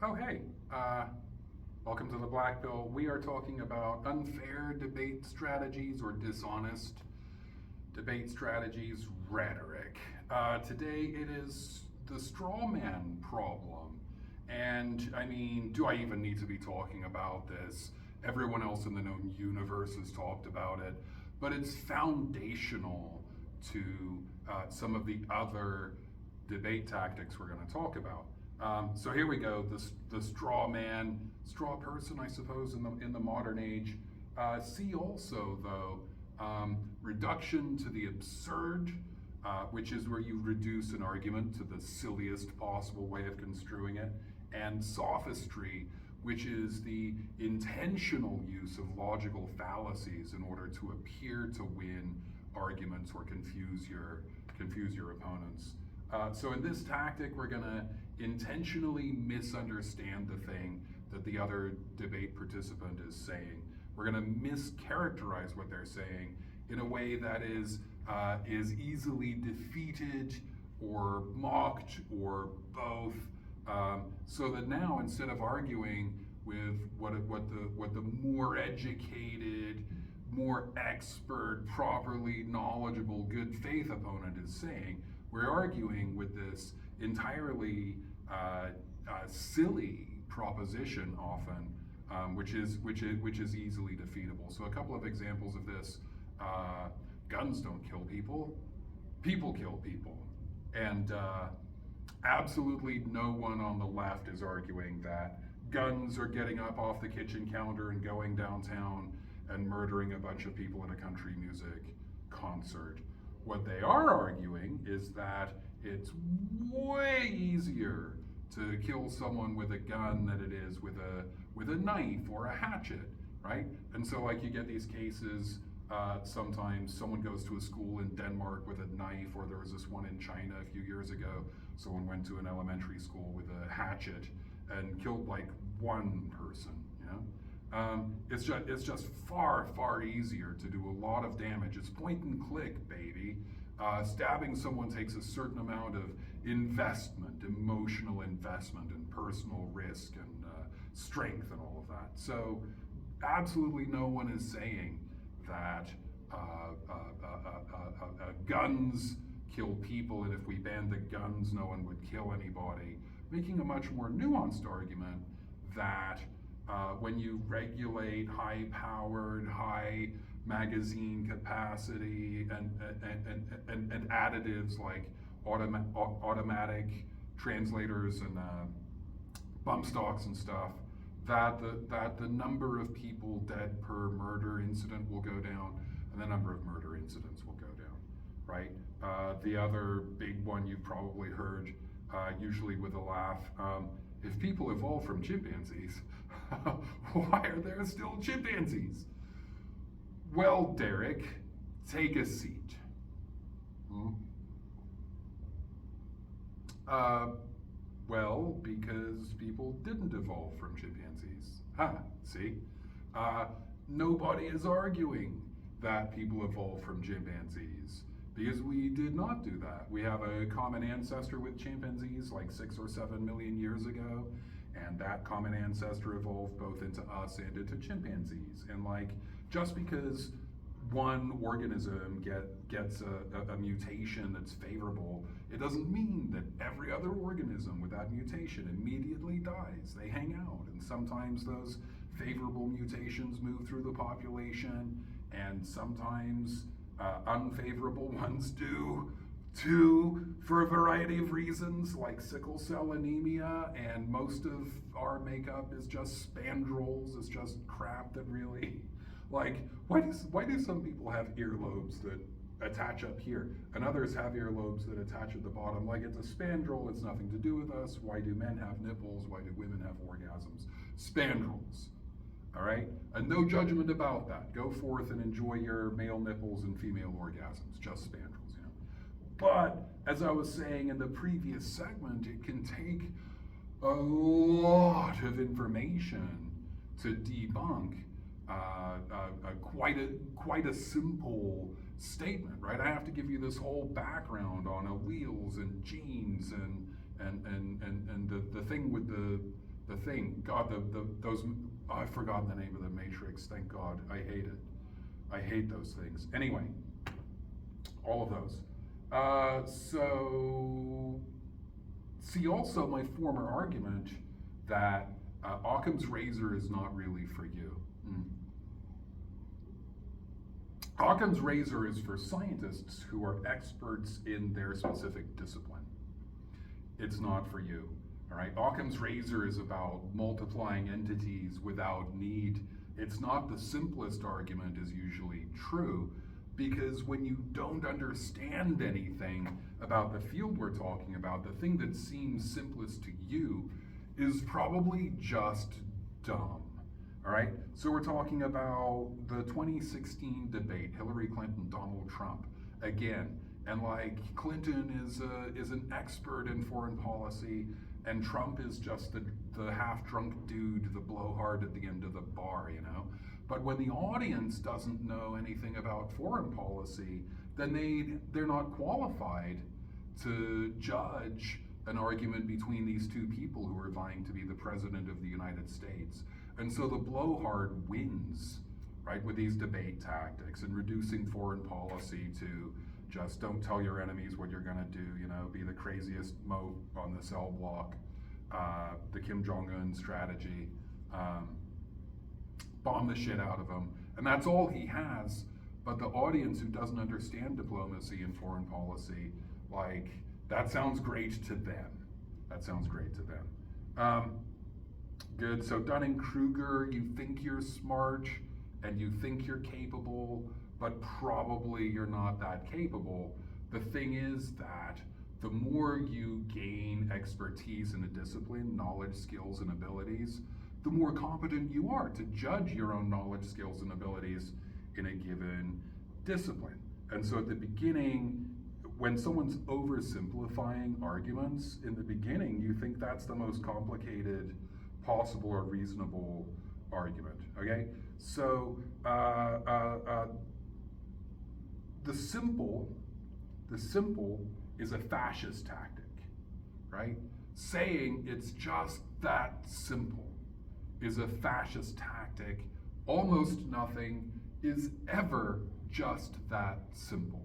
Oh, hey, welcome to the Black Pill. We are talking about unfair debate strategies or dishonest debate strategies rhetoric. Today it is the straw man problem. And I mean, do I even need to be talking about this? Everyone else in the known universe has talked about it, but it's foundational to some of the other debate tactics we're going to talk about. So here we go. The straw man, straw person, I suppose, in the modern age. See also though reduction to the absurd, which is where you reduce an argument to the silliest possible way of construing it, and sophistry, which is the intentional use of logical fallacies in order to appear to win arguments or confuse your opponents. So in this tactic, we're going to intentionally misunderstand the thing that the other debate participant is saying. We're going to mischaracterize what they're saying in a way that is easily defeated or mocked or both. So that now, instead of arguing with what the more educated, more expert, properly knowledgeable, good faith opponent is saying, we're arguing with this entirely silly proposition often, which is easily defeatable. So a couple of examples of this: guns don't kill people, people kill people, and absolutely no one on the left is arguing that guns are getting up off the kitchen counter and going downtown and murdering a bunch of people at a country music concert. What they are arguing is that it's way easier to kill someone with a gun than it is with a knife or a hatchet, right? And so, like, you get these cases. Sometimes someone goes to a school in Denmark with a knife, or there was this one in China a few years ago. Someone went to an elementary school with a hatchet and killed like one person. It's just far easier to do a lot of damage. It's point and click, baby. Stabbing someone takes a certain amount of investment, emotional investment, and personal risk and strength and all of that. So absolutely no one is saying that guns kill people, and if we banned the guns, no one would kill anybody. Making a much more nuanced argument that when you regulate high-powered, high magazine capacity and additives like automatic translators and bump stocks and stuff, that the number of people dead per murder incident will go down, and the number of murder incidents will go down, right? The other big one you've probably heard, usually with a laugh, if people evolved from chimpanzees, why are there still chimpanzees? Well, Derek, take a seat. Well, because people didn't evolve from chimpanzees. See? Nobody is arguing that people evolved from chimpanzees, because we did not do that. We have a common ancestor with chimpanzees like 6 or 7 million years ago, and that common ancestor evolved both into us and into chimpanzees. And like, just because one organism gets a mutation that's favorable, it doesn't mean that every other organism with that mutation immediately dies. They hang out, and sometimes those favorable mutations move through the population, and sometimes unfavorable ones do too, for a variety of reasons, like sickle cell anemia, and most of our makeup is just spandrels. It's just crap that really, like, why do some people have earlobes that attach up here, and others have earlobes that attach at the bottom? Like, it's a spandrel, it's nothing to do with us. Why do men have nipples? Why do women have orgasms? Spandrels. All right? And no judgment about that. Go forth and enjoy your male nipples and female orgasms. Just spandrels, you know. But as I was saying in the previous segment, it can take a lot of information to debunk quite a simple statement, right? I have to give you this whole background on alleles and genes and the thing with the thing. God, those, oh, I've forgotten the name of the Matrix. Thank God. I hate it. I hate those things. Anyway, all of those. So, see also my former argument that Occam's razor is not really for you. Occam's razor is for scientists who are experts in their specific discipline. It's not for you. All right, Occam's razor is about multiplying entities without need. It's not the simplest argument is usually true, because when you don't understand anything about the field we're talking about, the thing that seems simplest to you is probably just dumb. All right, so we're talking about the 2016 debate, Hillary Clinton, Donald Trump, again. And like Clinton is an expert in foreign policy, and Trump is just the half-drunk dude, the blowhard at the end of the bar, you know? But when the audience doesn't know anything about foreign policy, then they're not qualified to judge an argument between these two people who are vying to be the president of the United States. And so the blowhard wins, right, with these debate tactics and reducing foreign policy to just don't tell your enemies what you're gonna do, you know, be the craziest moat on the cell block, the Kim Jong-un strategy, bomb the shit out of him. And that's all he has. But the audience who doesn't understand diplomacy and foreign policy, like, that sounds great to them. That sounds great to them. Good, so Dunning-Kruger, you think you're smart and you think you're capable, but probably you're not that capable. The thing is that the more you gain expertise in a discipline, knowledge, skills, and abilities, the more competent you are to judge your own knowledge, skills, and abilities in a given discipline. And so at the beginning, when someone's oversimplifying arguments, in the beginning, you think that's the most complicated possible or reasonable argument, okay? So the simple is a fascist tactic, right? Saying it's just that simple is a fascist tactic. Almost nothing is ever just that simple,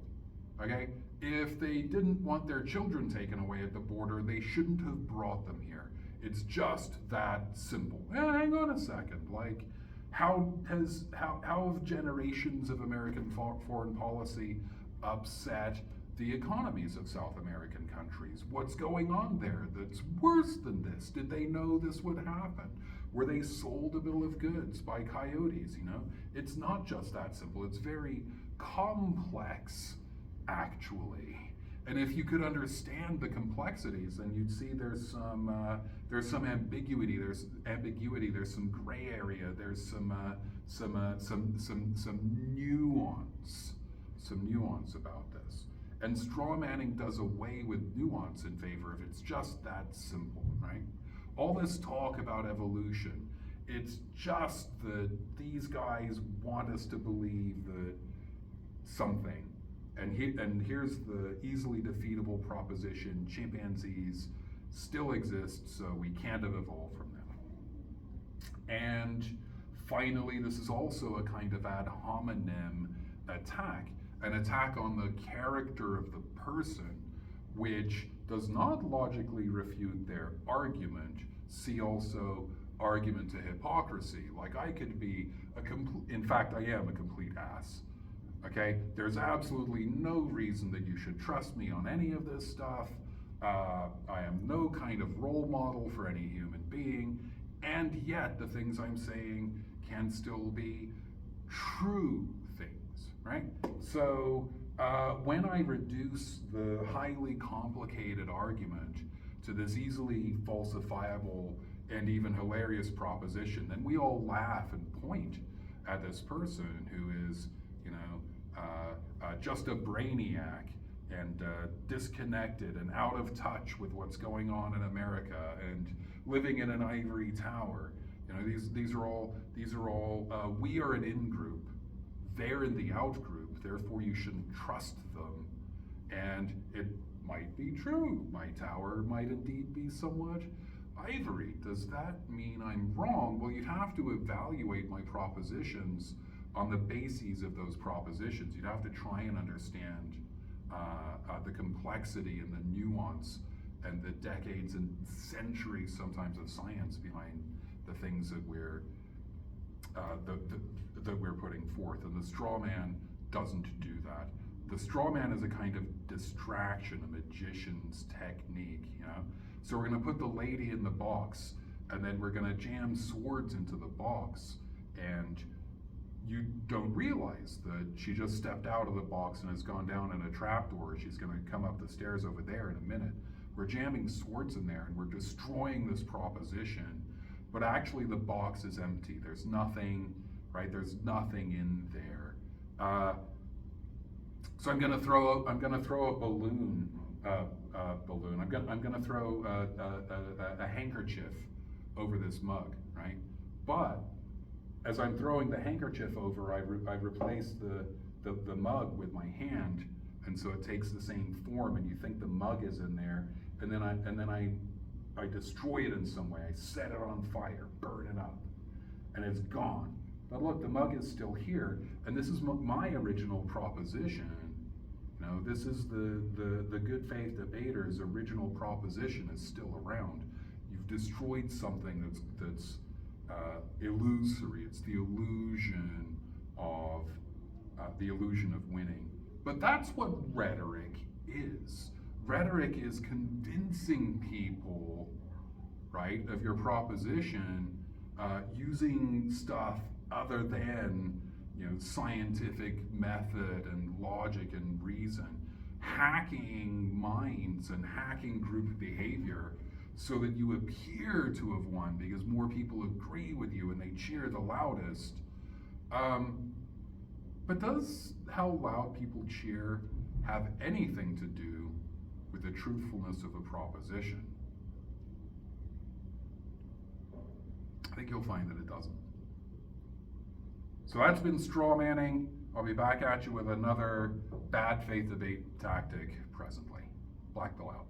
okay? If they didn't want their children taken away at the border, they shouldn't have brought them here. It's just that simple. Hang on a second, like, how have generations of American foreign policy upset the economies of South American countries? What's going on there that's worse than this? Did they know this would happen? Were they sold a bill of goods by coyotes, you know? It's not just that simple. It's very complex, actually. And if you could understand the complexities, then you'd see there's some ambiguity. There's some gray area. There's some nuance about this. And strawmanning does away with nuance in favor of it's just that simple, right? All this talk about evolution, it's just that these guys want us to believe that something. And here's the easily defeatable proposition: chimpanzees still exist, so we can't have evolved from them. And finally, this is also a kind of ad hominem attack, an attack on the character of the person, which does not logically refute their argument. See also argument to hypocrisy. Like, I could be in fact, I am a complete ass. Okay, there's absolutely no reason that you should trust me on any of this stuff. I am no kind of role model for any human being, and yet the things I'm saying can still be true things, right? So when I reduce the highly complicated argument to this easily falsifiable and even hilarious proposition, then we all laugh and point at this person who is, you know, just a brainiac and disconnected and out of touch with what's going on in America and living in an ivory tower. You know, these are all we are an in group, they're in the out group, therefore you shouldn't trust them. And it might be true. My tower might indeed be somewhat ivory. Does that mean I'm wrong? Well, you'd have to evaluate my propositions on the bases of those propositions. You'd have to try and understand the complexity and the nuance and the decades and centuries sometimes of science behind the things that we're that we're putting forth. And the straw man doesn't do that. The straw man is a kind of distraction, a magician's technique, you know? So we're gonna put the lady in the box, and then we're gonna jam swords into the box, and you don't realize that she just stepped out of the box and has gone down in a trapdoor. She's gonna come up the stairs over there in a minute. We're jamming swords in there and we're destroying this proposition, but actually the box is empty. There's nothing, right? There's nothing in there. So I'm gonna throw a balloon. I'm gonna throw a handkerchief over this mug, right? But as I'm throwing the handkerchief over, I've replaced the mug with my hand, and so it takes the same form. And you think the mug is in there, and then I destroy it in some way. I set it on fire, burn it up, and it's gone. But look, the mug is still here, and this is my original proposition. You know, this is the good faith debater's original proposition is still around. You've destroyed something that's illusory. It's the illusion of winning. But that's what rhetoric is. Rhetoric is convincing people, right, of your proposition using stuff other than, you know, scientific method and logic and reason, hacking minds and hacking group behavior so that you appear to have won because more people agree with you and they cheer the loudest. But does how loud people cheer have anything to do with the truthfulness of a proposition? I think you'll find that it doesn't. So that's been straw manning. I'll be back at you with another bad faith debate tactic presently. Black Bill out.